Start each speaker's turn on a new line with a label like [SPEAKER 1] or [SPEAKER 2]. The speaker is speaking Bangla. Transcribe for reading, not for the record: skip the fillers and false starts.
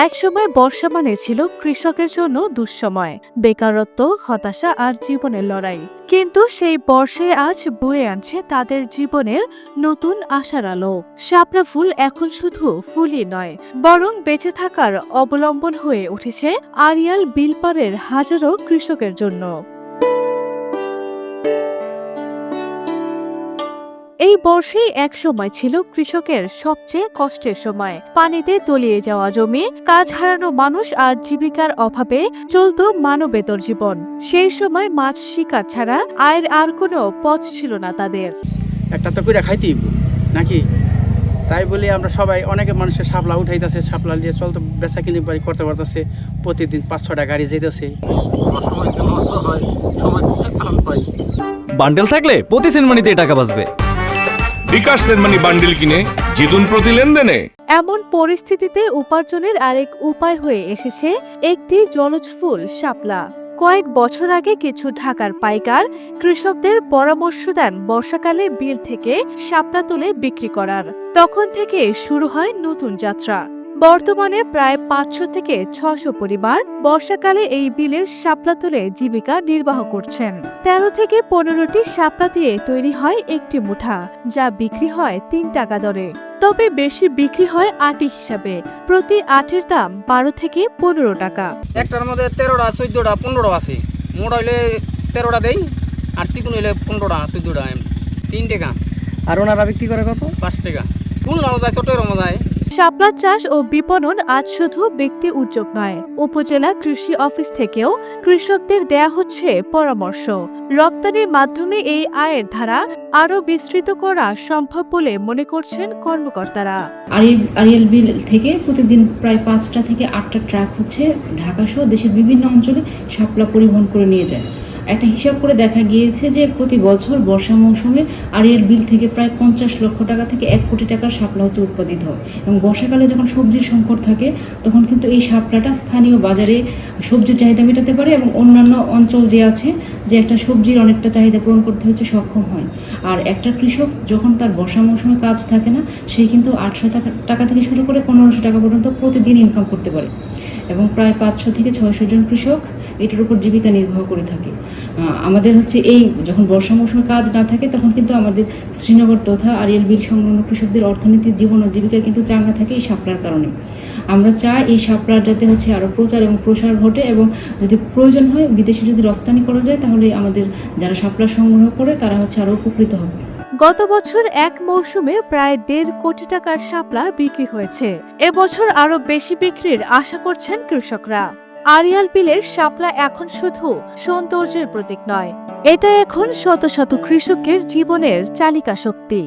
[SPEAKER 1] একসময় বর্ষা মানে ছিল কৃষকের জন্য দুঃসময়, বেকারত্ব, হতাশা আর জীবনের লড়াই। কিন্তু সেই বর্ষে আজ বয়ে আনছে তাদের জীবনের নতুন আশার আলো। শাপলা ফুল এখন শুধু ফুলই নয়, বরং বেঁচে থাকার অবলম্বন হয়ে উঠেছে আড়িয়াল বিলপাড়ের হাজারো কৃষকের জন্য। এই বর্ষেই এক সময় ছিল কৃষকের সবচেয়ে কষ্টের সময়। পানিতে তলিয়ে যাওয়া জমি, কাজ হারানো মানুষ আর জীবিকার অভাবে চলত মানবেতর জীবন। সেই সময় মাছ শিকার ছাড়া আয়ের আর কোনো পথ ছিল না তাদের।
[SPEAKER 2] একটা তো কইরা খাইতেই নাকি, তাই বলে আমরা সবাই অনেকে মানুষের শাপলা উঠাইতেছে, শাপলা দিয়ে চলতে বেচা কিনি বাড়ি করতে পারতেছে। প্রতিদিন 5-6টা গাড়ি যেতেছে।
[SPEAKER 3] বান্ডেল থাকলে প্রতি সেনমানিতে টাকা বাঁচবে।
[SPEAKER 4] বিকাশ সেনমানি বান্ডিল কিনে জিতুন প্রতি লেনদেনে।
[SPEAKER 1] এমন পরিস্থিতিতে উপার্জনের আরেক উপায় হয়ে এসেছে একটি জলজ ফুল শাপলা। কয়েক বছর আগে কিছু ঢাকার পাইকার কৃষকদের পরামর্শ দেন বর্ষাকালে বিল থেকে শাপলা তুলে বিক্রি করার। তখন থেকে শুরু হয় নতুন যাত্রা। বর্তমানে প্রায় 500 থেকে 600 পরিবার বর্ষাকালে এই বিলের শাপলা তুলে জীবিকা নির্বাহ করছেন। 13 থেকে 15টি শাপলা দিয়ে তৈরি হয় একটি মুঠা, যা বিক্রি হয় 3 টাকা দরে। তবে বেশি বিক্রি হয় আটি হিসাবে। প্রতি আটির দাম 12 থেকে 15 টাকা।
[SPEAKER 2] একটার মধ্যে 13টা 14টা 15টা আছে। মোট হইলে 13টা দেই, আর চিকুন হইলে 15টা 14টা 3 টাকা।
[SPEAKER 5] আর ওনারা বিক্রি করে কত?
[SPEAKER 2] 5 টাকা। কোন নাও যায়, ছোট রকম যায়।
[SPEAKER 1] শাপলা চাষ ও বিপণন আজ শুধু ব্যক্তি উদ্যোগ নয়, উপজেলা কৃষি অফিস থেকেও কৃষকদের দেয়া হচ্ছে পরামর্শ। রপ্তানির মাধ্যমে এই আয়ের ধারা আরো বিস্তৃত করা সম্ভব বলে মনে করছেন কর্মকর্তারা।
[SPEAKER 6] আড়িয়াল বিল থেকে প্রতিদিন প্রায় 5টা থেকে 8টা ট্রাক হচ্ছে ঢাকা সহ দেশের বিভিন্ন অঞ্চলে শাপলা পরিবহন করে নিয়ে যায়। একটা হিসাব করে দেখা গিয়েছে যে প্রতি বছর বর্ষা মৌসুমে আড়িয়াল বিল থেকে প্রায় 50 লক্ষ টাকা থেকে 1 কোটি টাকার শাপলা হচ্ছে উৎপাদিত হয়। এবং বর্ষাকালে যখন সবজির সংকট থাকে তখন কিন্তু এই শাপলাটা স্থানীয় বাজারে সবজির চাহিদা মেটাতে পারে এবং অন্যান্য অঞ্চল যে আছে যে একটা সবজির অনেকটা চাহিদা পূরণ করতে হচ্ছে সক্ষম হয়। আর একটা কৃষক যখন তার বর্ষা মৌসুমে কাজ থাকে না, সে কিন্তু 800 টাকা থেকে শুরু করে 1500 টাকা পর্যন্ত প্রতিদিন ইনকাম করতে পারে। এবং প্রায় 500 থেকে 600 জন কৃষক এটার উপর জীবিকা নির্বাহ করে থাকে। আমাদের হচ্ছে এই যখন বর্ষা মৌসুমে কাজ না থাকে তখন কিন্তু আমাদের শ্রীনগর তথা আড়িয়াল বিল সংলগ্ন কৃষকদের অর্থনীতি, জীবন ও জীবিকা কিন্তু চাঙ্গা থাকে এই শাপলার কারণে। আমরা চাই এই শাপলার যাতে হচ্ছে আরও প্রচার এবং প্রসার ঘটে এবং যদি প্রয়োজন হয় বিদেশে যদি রপ্তানি করা যায় তাহলে আমাদের যারা শাপলা সংগ্রহ করে তারা হচ্ছে আরও উপকৃত হবে।
[SPEAKER 1] গত বছর এক মৌসুমে প্রায় 1.5 কোটি টাকার শাপলা বিক্রি হয়েছে। এবছর আরো বেশি বিক্রির আশা করছেন কৃষকরা। আড়িয়াল বিলের শাপলা এখন শুধু সৌন্দর্যের প্রতীক নয়, এটা এখন শত শত কৃষকের জীবনের চালিকা শক্তি।